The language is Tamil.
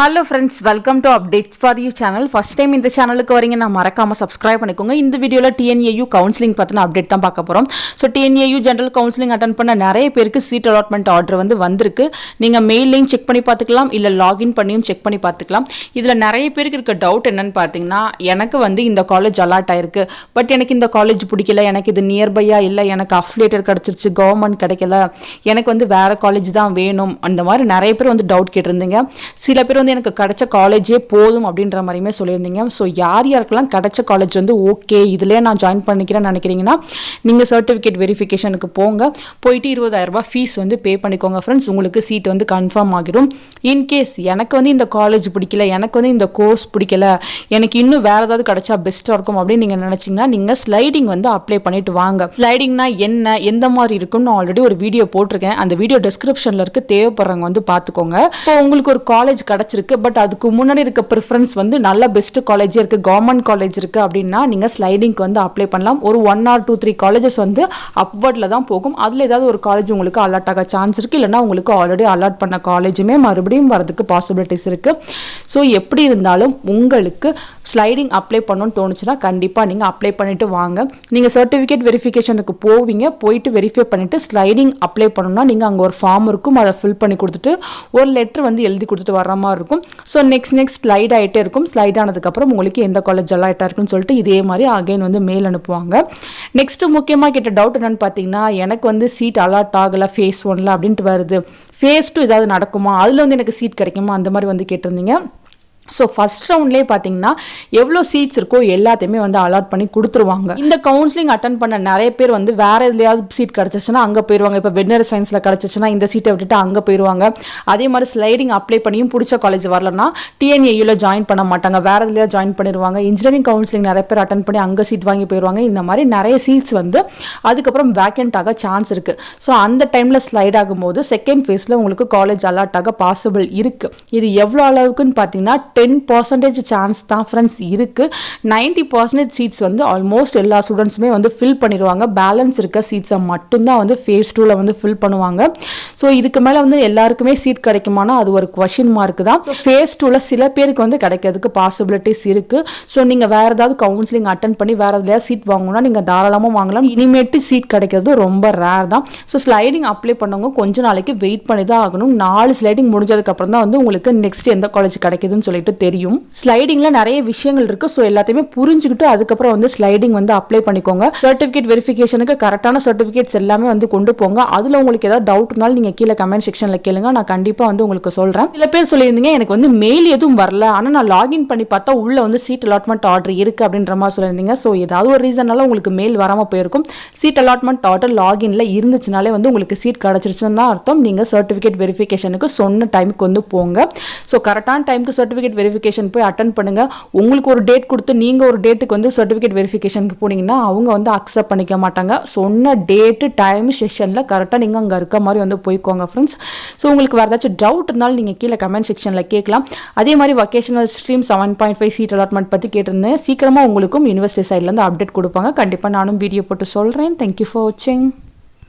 Hello friends, welcome to Updatesforu channel. First time இந்த சேனலுக்கு வரீங்க நான் மறக்காம subscribe பண்ணிக்கோங்க. இந்த வீடியோல TNAU கவுன்சிலிங் பத்தின அப்டேட் தான் பார்க்க போறோம். So TNAU general counselling attend பண்ண நிறைய பேருக்கு சீட் அலாட்மெண்ட் ஆர்டர் வந்திருக்கு. நீங்க மெயிலையும் செக் பண்ணி பார்த்துக்கலாம் இல்ல லாகின் பண்ணியும் செக் பண்ணி பார்த்துக்கலாம். இதுல நிறைய பேருக்கு இருக்க டவுட் என்னன்னு பாத்தீங்கன்னா எனக்கு இந்த காலேஜ் அலாட் ஆயிருக்கு. பட் எனக்கு இந்த காலேஜ் பிடிக்கல. எனக்கு இது நியர்பையா இல்ல எனக்கு அஃபிலியேட்டட் கிடைச்சிருச்சு கவர்மெண்ட் கிடைக்கல. எனக்கு வேற காலேஜ் தான் வேணும். அந்த மாதிரி நிறைய பேர் டவுட் கேட்டிருந்தீங்க. சில பேர் எனக்கு கிடைச்ச காலேஜே போதும் அப்படின்ற மாதிரியுமே சொல்லியிருந்தீங்க. ஸோ யாருக்கெல்லாம் கிடைச்ச காலேஜ் ஓகே இதுலேயே நான் ஜாயின் பண்ணிக்கிறேன்னு நினைக்கிறீங்கன்னா நீங்கள் சர்டிஃபிகேட் வெரிஃபிகேஷனுக்கு போயிட்டு 20,000 ரூபாய் ஃபீஸ் பே பண்ணிக்கோங்க ஃப்ரெண்ட்ஸ். உங்களுக்கு சீட் கன்ஃபார்ம் ஆகிடும். இன்கேஸ் எனக்கு இந்த காலேஜ் பிடிக்கல, எனக்கு இந்த கோர்ஸ் பிடிக்கல, எனக்கு இன்னும் வேறு ஏதாவது கிடைச்சா பெஸ்ட்டாக இருக்கும் அப்படின்னு நீங்கள் நினச்சிங்கன்னா நீங்கள் ஸ்லைடிங் அப்ளை பண்ணிட்டு வாங்க. ஸ்லைடிங்னா என்ன, எந்த மாதிரி இருக்குன்னு ஆல்ரெடி ஒரு வீடியோ போட்டிருக்கேன். அந்த வீடியோ டிஸ்கிரிப்ஷனில் இருக்கு, தேவைப்படுறவங்க பார்த்துக்கோங்க. இப்போ உங்களுக்கு ஒரு காலேஜ் கிடைச்சிருக்கு, பட் அதுக்கு முன்னாடி இருக்க ப்ரிஃபரன்ஸ் நல்ல பெஸ்ட் காலேஜ் இருக்கு, கவர்மெண்ட் காலேஜ் இருக்கு அப்படின்னா நீங்க ஸ்லைடிங்க்கு அப்ளை பண்ணலாம். ஒரு 1 or 2-3 காலேஜஸ் அப்வர்ட்ல தான் போகும். அதுல ஏதாவது ஒரு காலேஜ் உங்களுக்கு அலாட் ஆக சான்ஸ் இருக்கு, இல்லைன்னா உங்களுக்கு ஆல்ரெடி அலாட் பண்ண காலேஜுமே மறுபடியும் வரதுக்கு பாசிபிலிட்டிஸ் இருக்கு. ஸோ எப்படி இருந்தாலும் உங்களுக்கு ஸ்லைடிங் அப்ளை பண்ணணும்னு தோணுச்சுன்னா கண்டிப்பா நீங்க அப்ளை பண்ணிட்டு வாங்க. நீங்க சர்டிஃபிகேட் வெரிஃபிகேஷனுக்கு போயிட்டு வெரிஃபை பண்ணிட்டு ஸ்லைடிங் அப்ளை பண்ணணும்னா நீங்க அங்க ஒரு ஃபார்ம் இருக்கும், அதை ஃபில் பண்ணி கொடுத்துட்டு ஒரு லெட்டர் எழுதி கொடுத்துட்டு வர்ற மாதிரி இருக்கும். ஸோ நெக்ஸ்ட் ஸ்லைட் ஆகிட்டே இருக்கும். ஸ்லைட் ஆனதுக்கப்புறம் உங்களுக்கு எந்த காலேஜ் அலாட் இருக்குன்னு சொல்லிட்டு இதே மாதிரி அகைன் மெயில் அனுப்புவாங்க. நெக்ஸ்ட் முக்கியமாக கேட்ட டவுட் என்னன்னு பார்த்தீங்கன்னா எனக்கு சீட் அலாட் ஆகலை ஃபேஸ் 1ல அப்படின்ட்டு வருது. ஃபேஸ் 2 ஏதாவது நடக்குமா, அதில் எனக்கு சீட் கிடைக்குமா, அந்த மாதிரி கேட்டிருந்தீங்க. ஸோ ஃபர்ஸ்ட் ரவுண்ட்லேயே பார்த்தீங்கன்னா எவ்வளோ சீட்ஸ் இருக்கோ எல்லாத்தையுமே அலாட் பண்ணி கொடுத்துருவாங்க. இந்த கவுன்சிலிங் அட்டன் பண்ண நிறைய பேர் வேற எதுலையாவது சீட் கிடச்சிச்சுன்னா அங்கே போயிடுவாங்க. இப்போ வெட்னரி சயின்ஸில் கிடச்சிச்சுன்னா இந்த சீட்டை விட்டுட்டு அங்கே போயிடுவாங்க. அதே மாதிரி ஸ்லைடிங் அப்ளை பண்ணியும் பிடிச்ச காலேஜ் வரலன்னா TNAUல ஜாயின் பண்ண மாட்டாங்க, வேற எதுலையாவது ஜாயின் பண்ணிடுவாங்க. இன்ஜினியரிங் கவுன்சிலிங் நிறைய பேர் அட்டன் பண்ணி அங்கே சீட் வாங்கி போயிடுவாங்க. இந்த மாதிரி நிறைய சீட்ஸ் அதுக்கப்புறம் வேக்கண்ட் ஆக சான்ஸ் இருக்கு. ஸோ அந்த டைமில் ஸ்லைட் ஆகும்போது செகண்ட் ஃபேஸில் உங்களுக்கு காலேஜ் அலாட் ஆக பாசிபிள் இருக்கு. இது எவ்வளோ அளவுக்குன்னு பார்த்தீங்கன்னா 10% சான்ஸ் தான் ஃப்ரெண்ட்ஸ் இருக்கு. 90% சீட்ஸ் ஆல்மோஸ்ட் எல்லா ஸ்டூடெண்ட்ஸுமே ஃபில் பண்ணிடுவாங்க. பேலன்ஸ் இருக்க சீட்ஸை மட்டும்தான் ஃபேஸ் 2ல ஃபில் பண்ணுவாங்க. ஸோ இதுக்கு மேலே எல்லாருக்குமே சீட் கிடைக்குமானா அது ஒரு கொஷின் மார்க் தான். ஃபேஸ் 2ல சில பேருக்கு கிடைக்கிறதுக்கு பாசிபிலிட்டிஸ் இருக்கு. ஸோ நீங்கள் வேற ஏதாவது கவுன்சிலிங் அட்டன் பண்ணி வேற எதாவது சீட் வாங்கணும்னா நீங்கள் தாராளமாக வாங்கலாம். இனிமேட்டு சீட் கிடைக்கிறது ரொம்ப ரேர் தான். ஸோ ஸ்லைடிங் அப்ளை பண்ணவங்க கொஞ்ச நாளைக்கு வெயிட் பண்ணி தான் ஆகணும். 4 ஸ்லைடிங் முடிஞ்சதுக்கு அப்புறம் தான் உங்களுக்கு நெக்ஸ்ட் எந்த காலேஜ் கிடைக்குதுன்னு சொல்லிட்டு தெரியும். ஸ்லைடிங்ல நிறைய விஷயங்கள் இருக்கு. ஸோ எல்லாத்தையுமே புரிஞ்சுக்கிட்டு அதுக்கப்புறம் ஸ்லைடிங் அப்ளை பண்ணிக்கோங்க. சர்டிஃபிகேட் வெரிஃபிகேஷனுக்கு கரெக்டான சர்டிஃபிகேட்ஸ் எல்லாமே கொண்டு போங்க. அதுல உங்களுக்கு ஏதாவது டவுட்னாலும் நீங்க கீழே கமெண்ட் செக்ஷன்ல கேளுங்க, நான் கண்டிப்பா உங்களுக்கு சொல்றேன். சில பேர் சொல்லியிருந்தீங்க எனக்கு மெயில் எதுவும் வரல, ஆனா நான் லாகின் பண்ணி பார்த்தா உள்ள சீட் அலாட்மெண்ட் ஆர்டர் இருக்கு அப்படின்ற மாதிரி சொல்லியிருந்தீங்க. ஸோ ஏதாவது ஒரு ரீசனால உங்களுக்கு மெயில் வராம போயிருக்கும். சீட் அலாட்மெண்ட் ஆர்டர் லாகின்ல இருந்துச்சுனாலே உங்களுக்கு சீட் கிடைச்சிருச்சுன்னு தான் அர்த்தம். நீங்க சர்டிஃபிகேட் வெரிஃபிகேஷனுக்கு சொன்ன டைமுக்கு போங்க. ஸோ கரெக்டான டைமுக்கு சர்டிஃபிகேட் வெரிஃபிகேஷன் போய் அட்டன் பண்ணுங்க. உங்களுக்கு ஒரு டேட் கொடுத்து நீங்க ஒரு டேட்டுக்கு சர்டிஃபிகேட் வெரிஃபிகேஷனுக்கு போனீங்கன்னா அவங்க அக்செப்ட் பண்ணிக்க மாட்டாங்க. சொன்ன டேட்டு டைம் செஷன்ல கரெக்டாக நீங்க அங்கே இருக்க மாதிரி போய்க்கோங்க ஃப்ரெண்ட்ஸ். ஸோ உங்களுக்கு வேறு ஏதாச்சும் டவுட் இருந்தாலும் நீங்கள் கீழே கமெண்ட் செக்ஷனில் கேட்கலாம். அதே மாதிரி வொகேஷனல் ஸ்ட்ரீம் 7.5 சீட் அலாட்மெண்ட் பற்றி கேட்டிருந்தேன். சீக்கிரமாக உங்களுக்கும் யூனிவர்சிட்டி சைட்லேருந்து அப்டேட் கொடுப்பாங்க. கண்டிப்பாக நானும் வீடியோ போட்டு சொல்கிறேன். தேங்க்யூ ஃபார் வாட்சிங்.